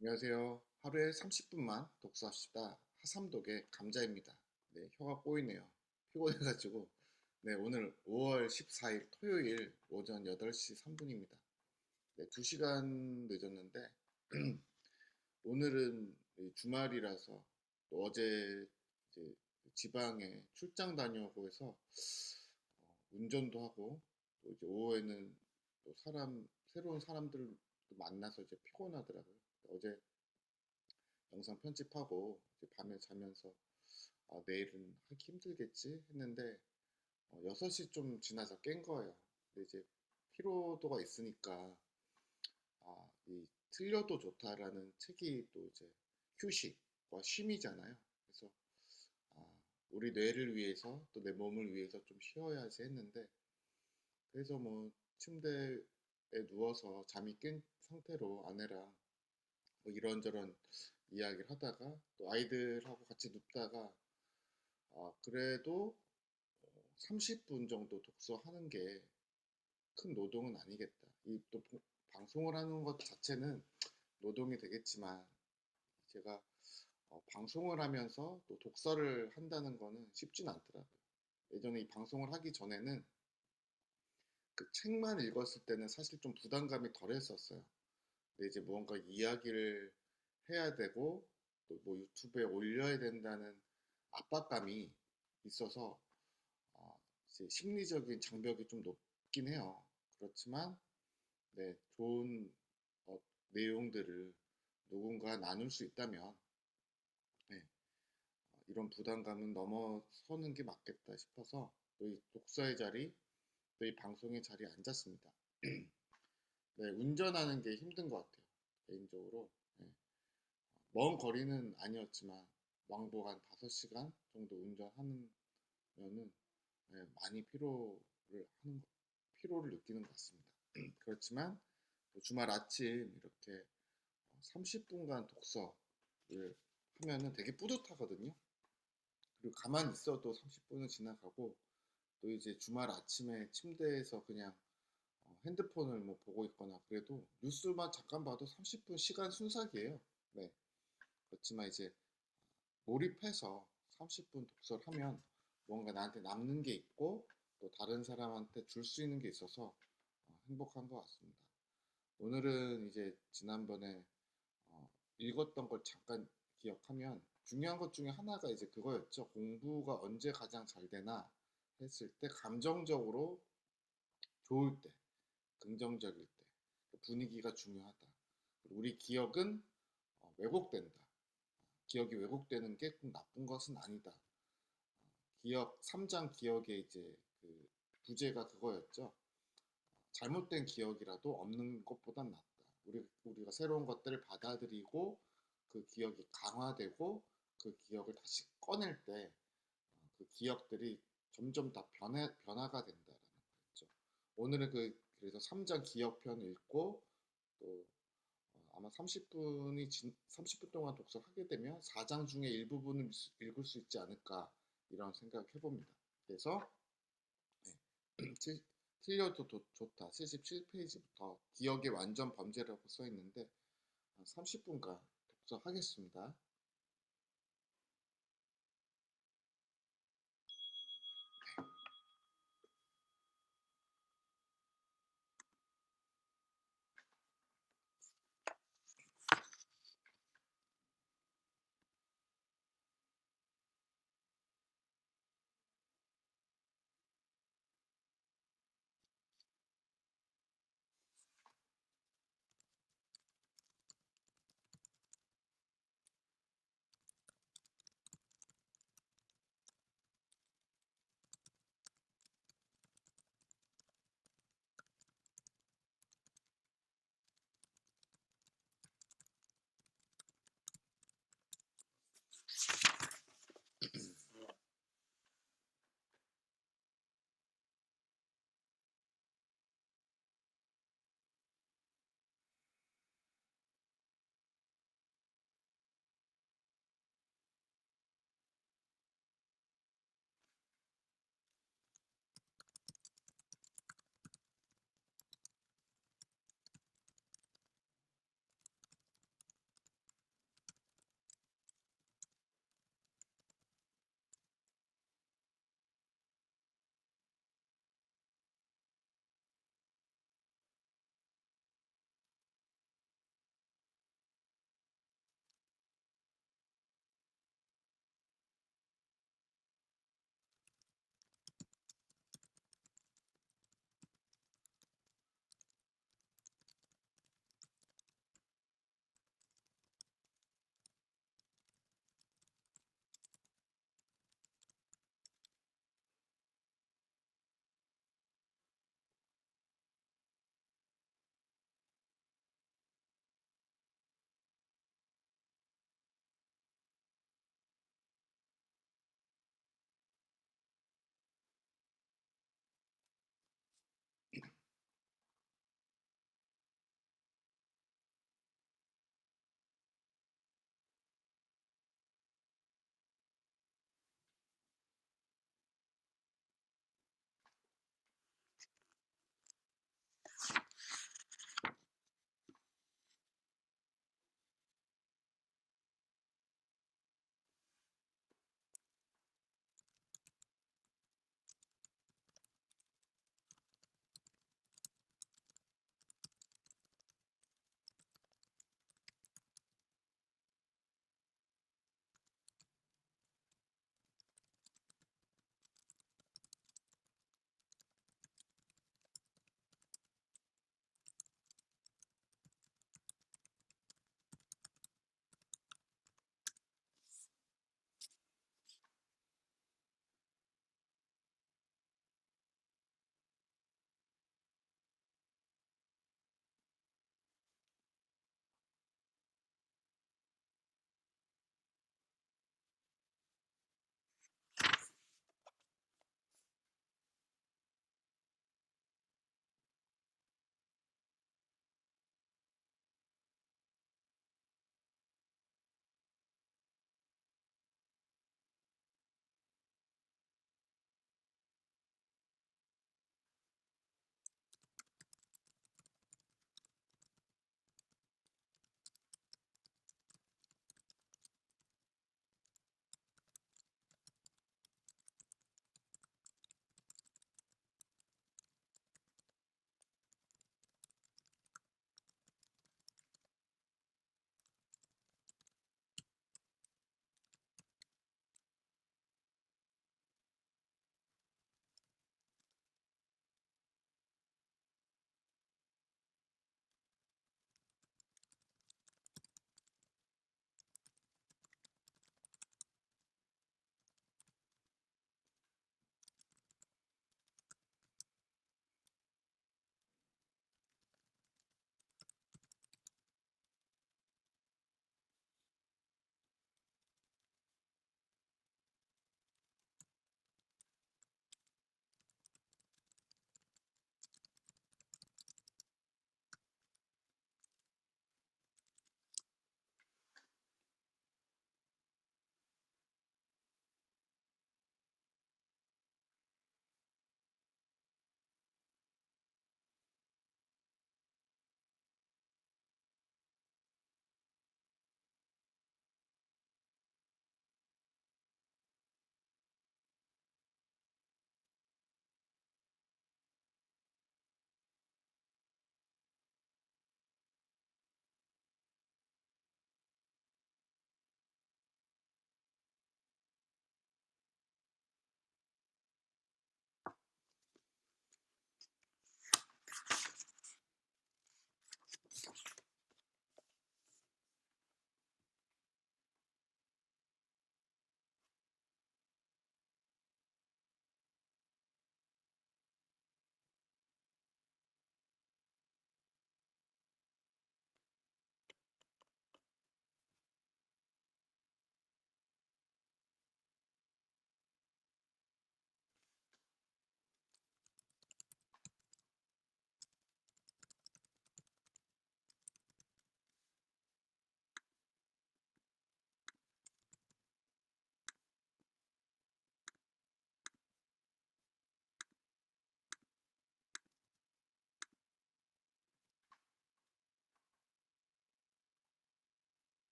안녕하세요. 하루에 30분만 독서합시다. 하삼독의 감자입니다. 네, 혀가 꼬이네요. 피곤해가지고. 네, 오늘 5월 14일 토요일 오전 8시 3분입니다. 네, 2시간 늦었는데, 오늘은 주말이라서 또 어제 이제 지방에 출장 다녀오고 해서 운전도 하고 또 이제 오후에는 또 새로운 사람들 만나서 이제 피곤하더라고요. 어제 영상 편집하고 이제 밤에 자면서 내일은 하기 힘들겠지 했는데 6시 좀 지나서 깬 거예요. 근데 이제 피로도가 있으니까 이 틀려도 좋다라는 책이 또 이제 휴식과 쉼이잖아요. 그래서 아, 우리 뇌를 위해서 또 내 몸을 위해서 좀 쉬어야지 했는데 그래서 뭐 침대에 누워서 잠이 깬 상태로 아내랑 뭐 이런저런 이야기를 하다가 또 아이들하고 같이 눕다가 그래도 30분 정도 독서하는 게 큰 노동은 아니겠다. 이 또 방송을 하는 것 자체는 노동이 되겠지만 제가 방송을 하면서 또 독서를 한다는 거는 쉽진 않더라고요. 예전에 이 방송을 하기 전에는 그 책만 읽었을 때는 사실 좀 부담감이 덜 했었어요. 근데 이제 무언가 이야기를 해야 되고 또 뭐 유튜브에 올려야 된다는 압박감이 있어서 이제 심리적인 장벽이 좀 높긴 해요. 그렇지만 네, 좋은 어, 내용들을 누군가 나눌 수 있다면 네, 이런 부담감은 넘어서는 게 맞겠다 싶어서 또 이 독서의 자리, 또 이 방송의 자리에 앉았습니다. 네, 운전하는 게 힘든 것 같아요. 개인적으로. 네. 먼 거리는 아니었지만 왕복 한 5시간 정도 운전하면은 네, 많이 피로를 느끼는 것 같습니다. 그렇지만 또 주말 아침 이렇게 30분간 독서를 하면은 되게 뿌듯하거든요. 그리고 가만히 있어도 30분은 지나가고 또 이제 주말 아침에 침대에서 그냥 핸드폰을 뭐 보고 있거나 그래도 뉴스만 잠깐 봐도 30분 시간 순삭이에요. 네. 그렇지만 이제 몰입해서 30분 독서를 하면 뭔가 나한테 남는 게 있고 또 다른 사람한테 줄 수 있는 게 있어서 행복한 것 같습니다. 오늘은 이제 지난번에 읽었던 걸 잠깐 기억하면 중요한 것 중에 하나가 이제 그거였죠. 공부가 언제 가장 잘 되나 했을 때 감정적으로 좋을 때, 긍정적일 때, 그 분위기가 중요하다. 우리 기억은 왜곡된다. 기억이 왜곡되는 게 꼭 나쁜 것은 아니다. 기억, 3장 기억의 이제 그 부제가 그거였죠. 잘못된 기억이라도 없는 것보단 낫다. 우리가 새로운 것들을 받아들이고 그 기억이 강화되고 그 기억을 다시 꺼낼 때 그 기억들이 점점 다 변화가 된다라는 거였죠. 오늘은 그래서 3장 기억편 읽고 또 아마 30분 동안 독서를 하게 되면 4장 중에 일부분을 읽을 수 있지 않을까 이런 생각을 해봅니다. 그래서 네. 틀려도 좋다. 77페이지부터 기억의 완전 범죄라고 써 있는데 30분간 독서하겠습니다.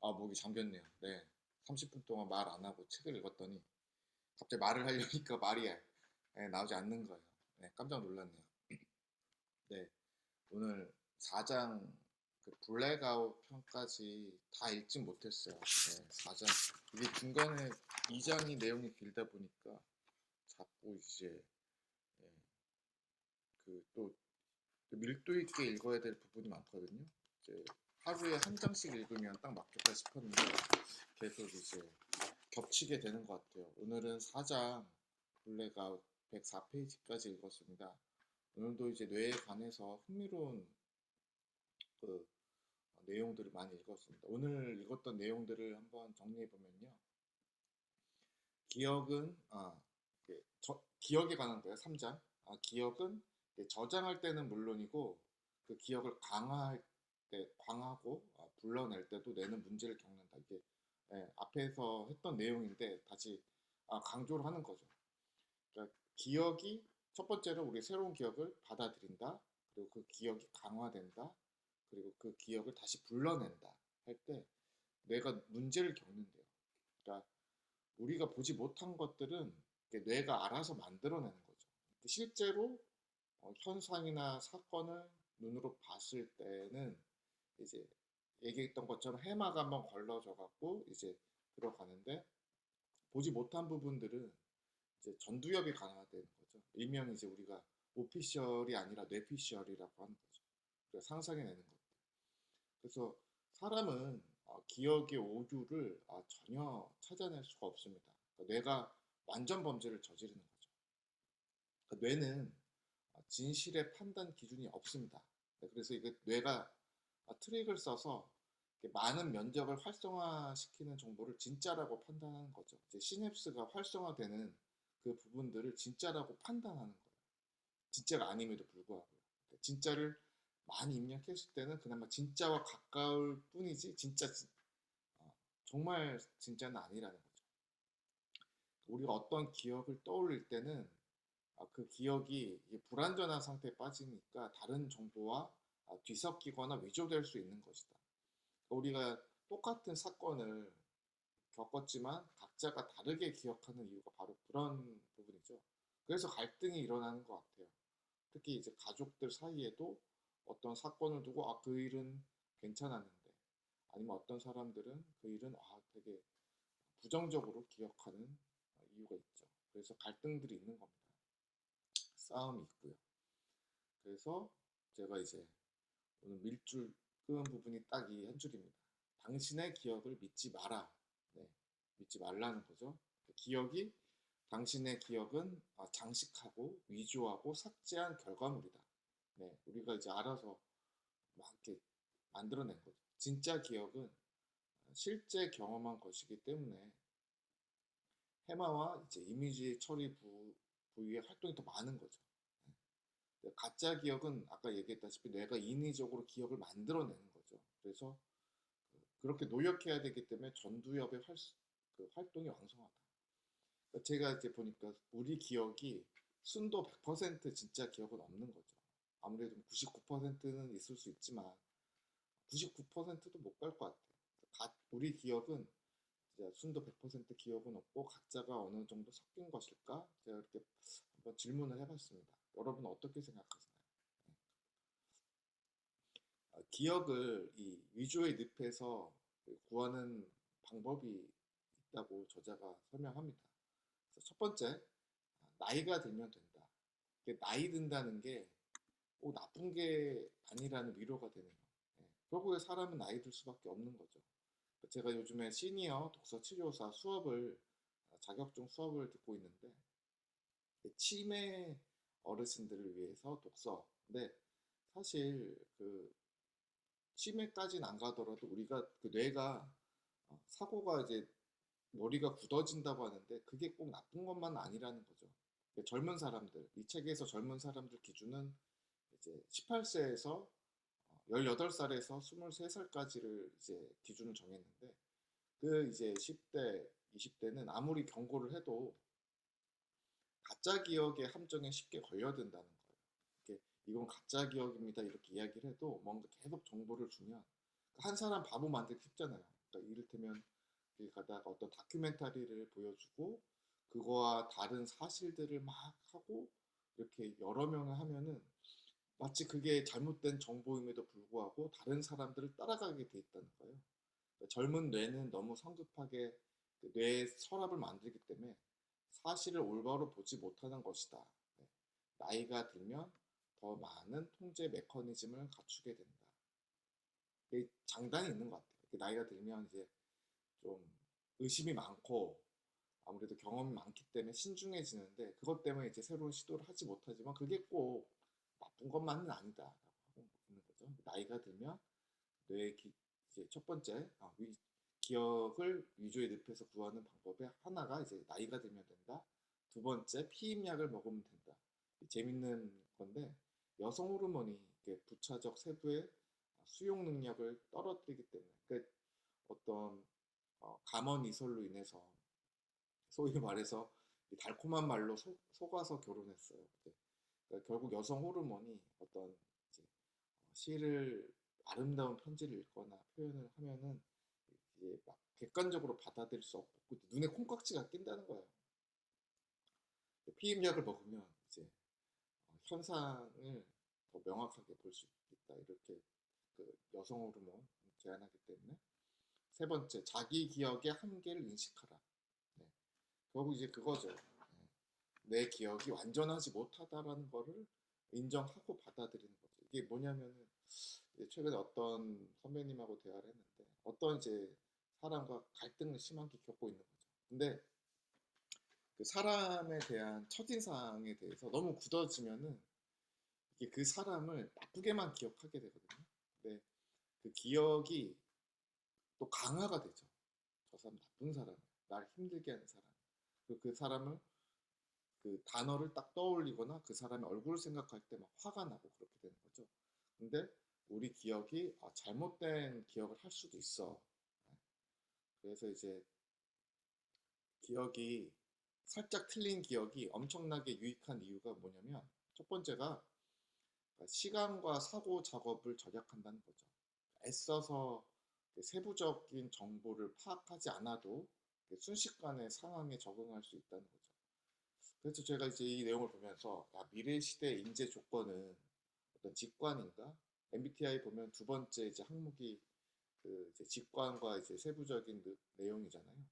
아, 목이 잠겼네요. 네. 30분 동안 말 안 하고 책을 읽었더니 갑자기 말을 하려니까 말이 나오지 않는 거예요. 네, 깜짝 놀랐네요. 네, 오늘 4장 그 블랙아웃 편까지 다 읽지 못했어요. 네, 4장. 이게 중간에 2장이 내용이 길다 보니까 자꾸 이제 그 또 밀도 있게 읽어야 될 부분이 많거든요. 이제 하루에 한 장씩 읽으면 딱 맞겠다 싶었는데 계속 이제 겹치게 되는 것 같아요. 오늘은 4장 블랙아웃 104페이지까지 읽었습니다. 오늘도 이제 뇌에 관해서 흥미로운 그 내용들을 많이 읽었습니다. 오늘 읽었던 내용들을 한번 정리해 보면요. 기억은 기억에 관한 거예요. 3장. 기억은 저장할 때는 물론이고 그 기억을 강화할 때 강하고 불러낼 때도 내는 문제를 겪는다. 이게 앞에서 했던 내용인데 다시 강조를 하는 거죠. 그러니까 기억이 첫 번째로 우리 새로운 기억을 받아들인다. 그리고 그 기억이 강화된다. 그리고 그 기억을 다시 불러낸다 할 때 뇌가 문제를 겪는데요. 그러니까 우리가 보지 못한 것들은 뇌가 알아서 만들어내는 거죠. 실제로 현상이나 사건을 눈으로 봤을 때는 이제 얘기했던 것처럼 해마가 한번 걸러져 갖고 이제 들어가는데 보지 못한 부분들은 이제 전두엽이 강화되는 거죠. 일명 이제 우리가 오피셜이 아니라 뇌피셜이라고 하는 거죠. 그래서 상상해내는 것. 그래서 사람은 기억의 오류를 전혀 찾아낼 수가 없습니다. 그러니까 뇌가 완전 범죄를 저지르는 거죠. 그러니까 뇌는 진실의 판단 기준이 없습니다. 네, 그래서 이게 뇌가 트릭을 써서 많은 면적을 활성화시키는 정보를 진짜라고 판단하는 거죠. 이제 시냅스가 활성화되는 그 부분들을 진짜라고 판단하는 거예요. 진짜가 아님에도 불구하고. 진짜를 많이 입력했을 때는 그나마 진짜와 가까울 뿐이지 정말 진짜는 아니라는 거죠. 우리가 어떤 기억을 떠올릴 때는 그 기억이 불완전한 상태에 빠지니까 다른 정보와 뒤섞이거나 위조될 수 있는 것이다. 우리가 똑같은 사건을 겪었지만 각자가 다르게 기억하는 이유가 바로 그런 부분이죠. 그래서 갈등이 일어나는 것 같아요. 특히 이제 가족들 사이에도 어떤 사건을 두고 그 일은 괜찮았는데 아니면 어떤 사람들은 그 일은 되게 부정적으로 기억하는 이유가 있죠. 그래서 갈등들이 있는 겁니다. 싸움이 있고요. 그래서 제가 이제 오늘 밀줄 끄은 부분이 딱 이 한 줄입니다. 당신의 기억을 믿지 마라. 네, 믿지 말라는 거죠. 기억이 당신의 기억은 장식하고 위조하고 삭제한 결과물이다. 네, 우리가 이제 알아서 막 이렇게 만들어낸 거죠. 진짜 기억은 실제 경험한 것이기 때문에 해마와 이제 이미지 처리 부위의 활동이 더 많은 거죠. 네, 가짜 기억은 아까 얘기했다시피 뇌가 인위적으로 기억을 만들어내는 거죠. 그래서 그렇게 노력해야 되기 때문에 전두엽의 활동이 왕성하다. 그러니까 제가 이제 보니까 우리 기억이 순도 100% 진짜 기억은 없는 거죠. 아무래도 99%는 있을 수 있지만 99%도 못 갈 것 같아요. 우리 기억은 순도 100% 기억은 없고 각자가 어느 정도 섞인 것일까? 제가 이렇게 한번 질문을 해봤습니다. 여러분은 어떻게 생각하시나요? 기억을 이 위조의 늪에서 구하는 방법이 있다고 저자가 설명합니다. 그래서 첫 번째, 나이가 들면 된다. 나이 든다는 게 나쁜 게 아니라는 위로가 되네요. 결국에 사람은 나이 들 수밖에 없는 거죠. 제가 요즘에 시니어 독서 치료사 수업을 자격증 수업을 듣고 있는데 치매 어르신들을 위해서 독서. 근데 사실 그 치매까지는 안 가더라도 우리가 그 뇌가 사고가 이제 머리가 굳어진다고 하는데 그게 꼭 나쁜 것만 아니라는 거죠. 젊은 사람들, 이 책에서 젊은 사람들 기준은 이제 18세에서 18살에서 23살까지를 이제 기준을 정했는데 그 이제 10대, 20대는 아무리 경고를 해도 가짜 기억의 함정에 쉽게 걸려든다는 거예요. 이건 가짜 기억입니다 이렇게 이야기를 해도 뭔가 계속 정보를 주면 한 사람 바보 만들기 쉽잖아요. 그러니까 이를테면 길 가다가 어떤 다큐멘터리를 보여주고 그거와 다른 사실들을 막 하고 이렇게 여러 명을 하면은 마치 그게 잘못된 정보임에도 불구하고 다른 사람들을 따라가게 돼 있다는 거예요. 그러니까 젊은 뇌는 너무 성급하게 그 뇌의 서랍을 만들기 때문에 사실을 올바로 보지 못하는 것이다. 네. 나이가 들면 더 많은 통제 메커니즘을 갖추게 된다. 이게 장단이 있는 것 같아요. 나이가 들면 이제 좀 의심이 많고 아무래도 경험이 많기 때문에 신중해지는데 그것 때문에 이제 새로운 시도를 하지 못하지만 그게 꼭 나쁜 것만은 아니다라고 하고 있는 거죠. 나이가 들면 뇌의 이제 첫 번째 기억을 위주의 늪에서 구하는 방법의 하나가 이제 나이가 들면 된다. 두 번째 피임약을 먹으면 된다. 재밌는 건데 여성 호르몬이 부차적 세부의 수용 능력을 떨어뜨리기 때문에 그러니까 어떤 감언 이설로 인해서 소위 말해서 달콤한 말로 속아서 결혼했어요. 그러니까 결국 여성 호르몬이 어떤 이제 시를 아름다운 편지를 읽거나 표현을 하면은 이제 막 객관적으로 받아들일 수 없고 눈에 콩깍지가 낀다는 거예요. 피임약을 먹으면 이제 현상을 더 명확하게 볼 수 있다. 이렇게 그 여성 호르몬 제한하기 때문에 세 번째 자기 기억의 한계를 인식하라. 네. 결국 이제 그거죠. 네. 내 기억이 완전하지 못하다라는 거를 인정하고 받아들이는 거죠. 이게 뭐냐면은 최근에 어떤 선배님하고 대화를 했는데 어떤 이제 사람과 갈등을 심하게 겪고 있는 거죠. 근데 그 사람에 대한 첫인상에 대해서 너무 굳어지면은 이게 그 사람을 나쁘게만 기억하게 되거든요. 근데 그 기억이 또 강화가 되죠. 저 사람 나쁜 사람, 날 힘들게 하는 사람. 그 사람을 그 단어를 딱 떠올리거나 그 사람의 얼굴을 생각할 때 막 화가 나고 그렇게 되는 거죠. 근데 우리 기억이 잘못된 기억을 할 수도 있어. 그래서 이제 기억이 살짝 틀린 기억이 엄청나게 유익한 이유가 뭐냐면 첫 번째가 시간과 사고 작업을 절약한다는 거죠. 애써서 세부적인 정보를 파악하지 않아도 순식간에 상황에 적응할 수 있다는 거죠. 그래서 제가 이제 이 내용을 보면서 미래 시대 인재 조건은 어떤 직관인가? MBTI 보면 두 번째 이제 항목이 그 이제 직관과 이제 세부적인 내용이잖아요.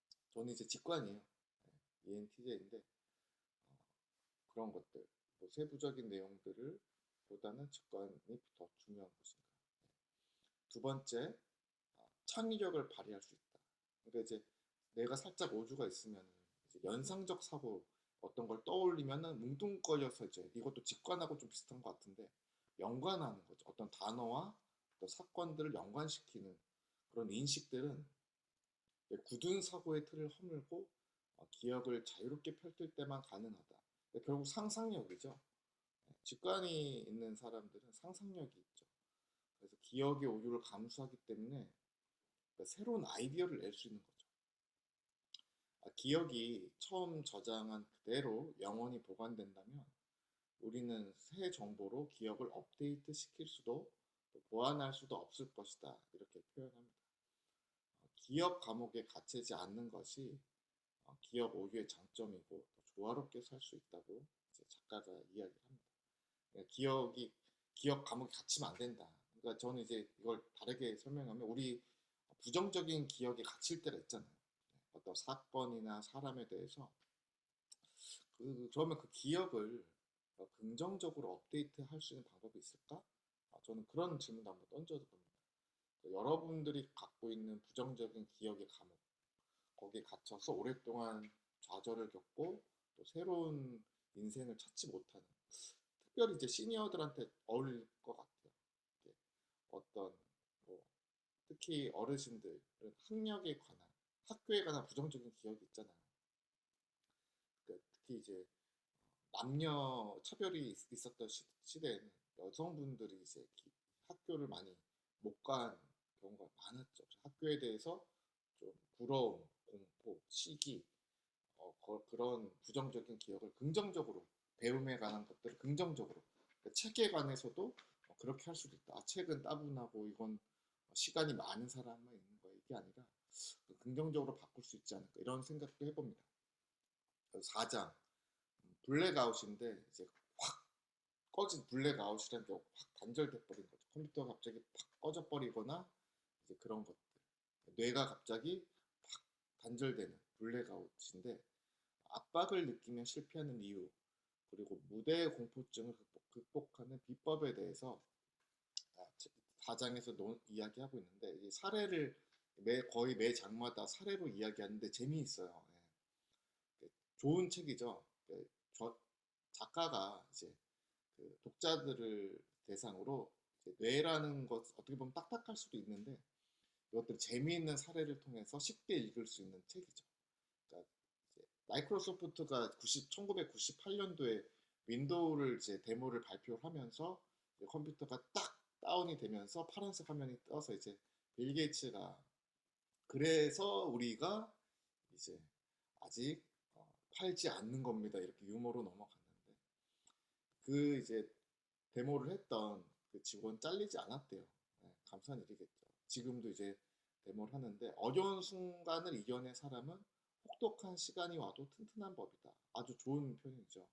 그래서 저는 이제 직관이에요. ENTJ인데 그런 것들, 뭐 세부적인 내용들을 보다는 직관이 더 중요한 것인가. 두 번째, 창의력을 발휘할 수 있다. 그러니까 이제 내가 살짝 오주가 있으면 이제 연상적 사고 어떤 걸 떠올리면은 뭉뚱거려서 이제 이것도 직관하고 좀 비슷한 것 같은데 연관하는 거죠. 어떤 단어와 어떤 사건들을 연관시키는 그런 인식들은 굳은 사고의 틀을 허물고 기억을 자유롭게 펼칠 때만 가능하다. 결국 상상력이죠. 직관이 있는 사람들은 상상력이 있죠. 그래서 기억의 오류를 감수하기 때문에 새로운 아이디어를 낼 수 있는 거죠. 기억이 처음 저장한 그대로 영원히 보관된다면 우리는 새 정보로 기억을 업데이트 시킬 수도 보완할 수도 없을 것이다. 이렇게 표현합니다. 기억 감옥에 갇히지 않는 것이 기억 오류의 장점이고 더 조화롭게 살 수 있다고 작가가 이야기를 합니다. 기억 감옥에 갇히면 안 된다. 그러니까 저는 이제 이걸 다르게 설명하면 우리 부정적인 기억에 갇힐 때가 있잖아요. 어떤 사건이나 사람에 대해서 그러면 그 기억을 긍정적으로 업데이트 할 수 있는 방법이 있을까? 저는 그런 질문도 한번 던져도 봅니다. 여러분들이 갖고 있는 부정적인 기억의 감옥 거기에 갇혀서 오랫동안 좌절을 겪고 또 새로운 인생을 찾지 못하는 특별히 이제 시니어들한테 어울릴 것 같아요. 어떤 뭐 특히 어르신들은 학력에 관한 학교에 관한 부정적인 기억이 있잖아요. 그러니까 특히 이제 남녀 차별이 있었던 시대에는 여성분들이 이제 학교를 많이 못 간 경우가 많았죠. 학교에 대해서 좀 부러움, 공포, 시기 그런 부정적인 기억을 긍정적으로 배움에 관한 것들을 긍정적으로 그러니까 책에 관해서도 그렇게 할 수도 있다. 아, 책은 따분하고 이건 시간이 많은 사람만 있는 거야. 이게 아니라 긍정적으로 바꿀 수 있지 않을까 이런 생각도 해봅니다. 4장 블랙아웃인데 이제 확 꺼진 블랙아웃이라는 게 확 단절돼 버린 거죠. 컴퓨터가 갑자기 팍 꺼져 버리거나 이제 그런 것들. 뇌가 갑자기 팍 단절되는 블랙아웃인데 압박을 느끼며 실패하는 이유 그리고 무대 공포증을 극복하는 비법에 대해서 4장에서 이야기하고 있는데 이 사례를 거의 매 장마다 사례로 이야기하는데 재미있어요. 예. 좋은 책이죠. 예, 작가가 이제 그 독자들을 대상으로 이제 뇌라는 것 어떻게 보면 딱딱할 수도 있는데 이것들 재미있는 사례를 통해서 쉽게 읽을 수 있는 책이죠. 그러니까 이제 마이크로소프트가 1998년도에 윈도우를 이제 데모를 발표하면서 컴퓨터가 딱 다운이 되면서 파란색 화면이 떠서 이제 빌 게이츠가 그래서 우리가 이제 아직 팔지 않는 겁니다. 이렇게 유머로 넘어갔는데 그 이제 데모를 했던 그 직원 잘리지 않았대요. 네, 감사한 일이겠죠. 지금도 이제 데모를 하는데 어려운 순간을 이겨낸 사람은 혹독한 시간이 와도 튼튼한 법이다. 아주 좋은 표현이죠.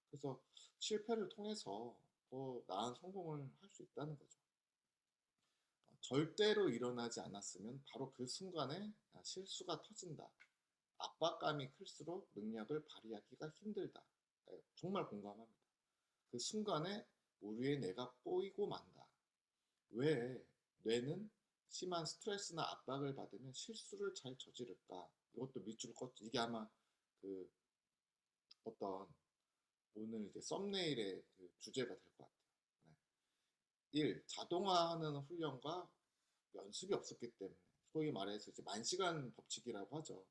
그래서 실패를 통해서 더 나은 성공을 할 수 있다는 거죠. 절대로 일어나지 않았으면 바로 그 순간에 실수가 터진다. 압박감이 클수록 능력을 발휘하기가 힘들다. 네, 정말 공감합니다. 그 순간에 우리의 뇌가 꼬이고 만다. 왜 뇌는 심한 스트레스나 압박을 받으면 실수를 잘 저지를까? 이것도 밑줄 껐죠. 이게 아마 그 어떤 오늘 이제 썸네일의 그 주제가 될 것 같아요. 네. 1. 자동화하는 훈련과 연습이 없었기 때문에 소위 말해서 이제 만시간 법칙이라고 하죠.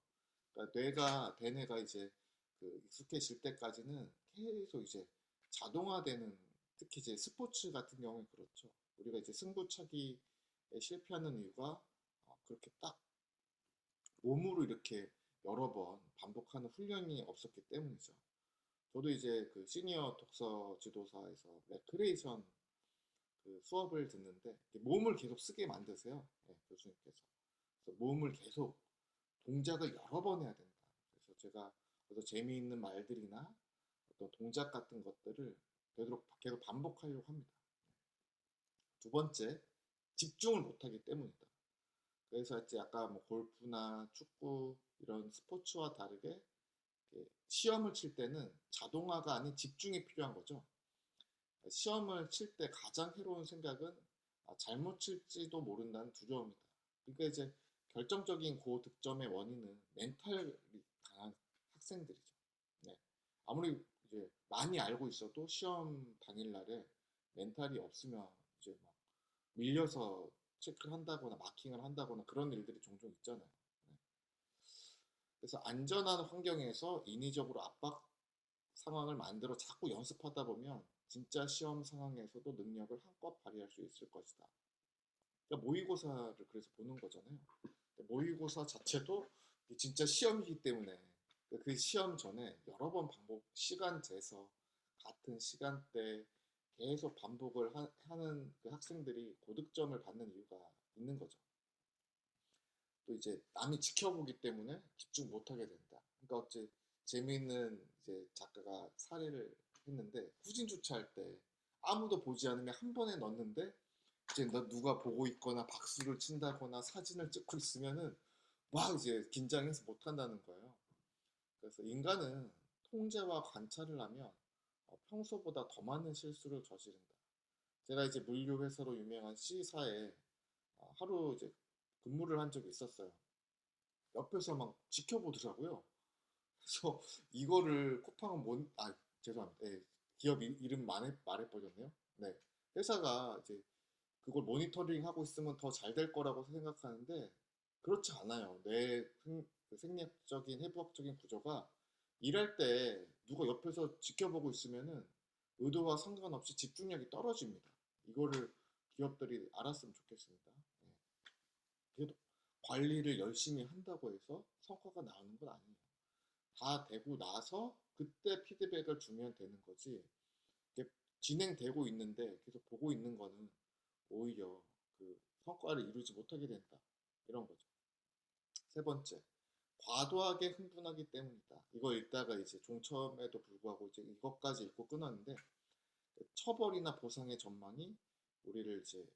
그러니까 대뇌가 이제 그 익숙해질 때까지는 계속 이제 자동화되는 특히 이제 스포츠 같은 경우에 그렇죠. 우리가 이제 승부차기에 실패하는 이유가 그렇게 딱 몸으로 이렇게 여러 번 반복하는 훈련이 없었기 때문이죠. 저도 이제 그 시니어 독서 지도사에서 레크레이션 그 수업을 듣는데 몸을 계속 쓰게 만드세요. 네, 교수님께서. 그래서 몸을 계속 동작을 여러 번 해야 된다. 그래서 제가 그래서 재미있는 말들이나 어떤 동작 같은 것들을 되도록 계속 반복하려고 합니다. 두 번째, 집중을 못하기 때문이다. 그래서 이제 아까 뭐 골프나 축구 이런 스포츠와 다르게 시험을 칠 때는 자동화가 아닌 집중이 필요한 거죠. 시험을 칠 때 가장 해로운 생각은 잘못 칠지도 모른다는 두려움이다. 그러니까 이제 결정적인 고득점의 원인은 멘탈이 강한 학생들이죠. 네. 아무리 이제 많이 알고 있어도 시험 당일날에 멘탈이 없으면 이제 막 밀려서 체크를 한다거나 마킹을 한다거나 그런 일들이 종종 있잖아요. 네. 그래서 안전한 환경에서 인위적으로 압박 상황을 만들어 자꾸 연습하다 보면 진짜 시험 상황에서도 능력을 한껏 발휘할 수 있을 것이다. 그러니까 모의고사를 그래서 보는 거잖아요. 모의고사 자체도 진짜 시험이기 때문에 그 시험 전에 여러 번 반복 시간 재서 같은 시간대 계속 반복을 하는 그 학생들이 고득점을 받는 이유가 있는 거죠. 또 이제 남이 지켜보기 때문에 집중 못하게 된다. 그러니까 어째 재미있는 이제 작가가 사례를 했는데 후진 주차할 때 아무도 보지 않으면 한 번에 넣는데 이제 누가 보고 있거나 박수를 친다거나 사진을 찍고 있으면은 막 이제 긴장해서 못한다는 거예요. 그래서 인간은 통제와 관찰을 하면 평소보다 더 많은 실수를 저지른다. 제가 이제 물류회사로 유명한 C사에 하루 이제 근무를 한 적이 있었어요. 옆에서 막 지켜보더라고요. 그래서 이거를 쿠팡은 죄송합니다. 네, 기업 이름 말해버렸네요. 네, 회사가 이제 그걸 모니터링 하고 있으면 더 잘 될 거라고 생각하는데 그렇지 않아요. 그 생리학적인 해부학적인 구조가 일할 때 누가 옆에서 지켜보고 있으면은 의도와 상관없이 집중력이 떨어집니다. 이거를 기업들이 알았으면 좋겠습니다. 네. 그래도 관리를 열심히 한다고 해서 성과가 나오는 건 아니에요. 다 되고 나서 그때 피드백을 주면 되는 거지. 진행되고 있는데 계속 보고 있는 거는 오히려 그 성과를 이루지 못하게 된다. 이런 거죠. 세 번째, 과도하게 흥분하기 때문이다. 이거 읽다가 이제 종첨에도 불구하고 이제 이것까지 읽고 끊었는데, 처벌이나 보상의 전망이 우리를 이제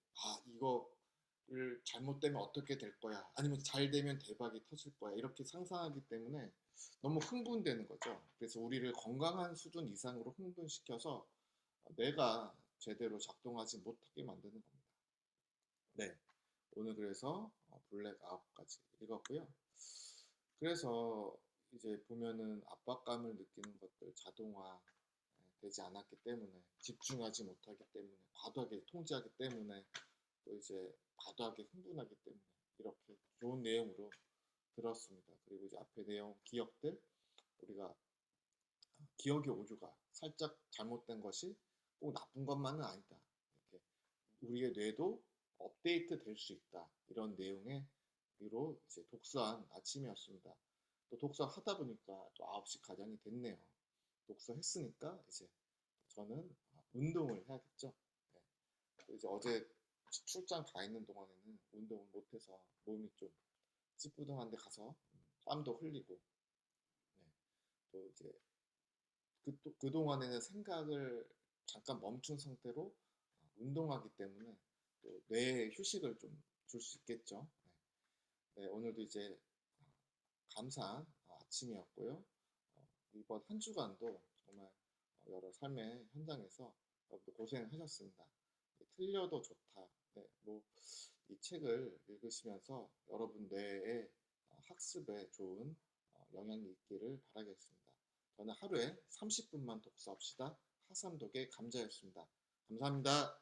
이거를 잘못되면 어떻게 될 거야, 아니면 잘 되면 대박이 터질 거야, 이렇게 상상하기 때문에 너무 흥분되는 거죠. 그래서 우리를 건강한 수준 이상으로 흥분시켜서 뇌가 제대로 작동하지 못하게 만드는 겁니다. 네, 오늘 그래서 블랙 아웃까지 읽었고요. 그래서 이제 보면은 압박감을 느끼는 것들 자동화 되지 않았기 때문에, 집중하지 못하기 때문에, 과도하게 통제하기 때문에, 또 이제 과도하게 흥분하기 때문에, 이렇게 좋은 내용으로 들었습니다. 그리고 이제 앞에 내용 기억들, 우리가 기억의 오류가 살짝 잘못된 것이 꼭 나쁜 것만은 아니다, 이렇게 우리의 뇌도 업데이트 될 수 있다, 이런 내용의 위로 이제 독서한 아침이었습니다. 또 독서 하다 보니까 또 9시 가량이 됐네요. 독서 했으니까 이제 저는 운동을 해야겠죠. 네. 이제 어제 출장 가 있는 동안에는 운동을 못해서 몸이 좀 찌뿌둥한데 가서 땀도 흘리고, 네. 또 이제 그동안에는 생각을 잠깐 멈춘 상태로 운동하기 때문에 또 뇌에 휴식을 좀 줄 수 있겠죠. 네. 네, 오늘도 이제 감사한 아침이었고요. 이번 한 주간도 정말 여러 삶의 현장에서 여러분도 고생하셨습니다. 틀려도 좋다. 네, 이 책을 읽으시면서 여러분 뇌의 학습에 좋은 영향이 있기를 바라겠습니다. 저는 하루에 30분만 독서합시다. 하삼독의 감자였습니다. 감사합니다.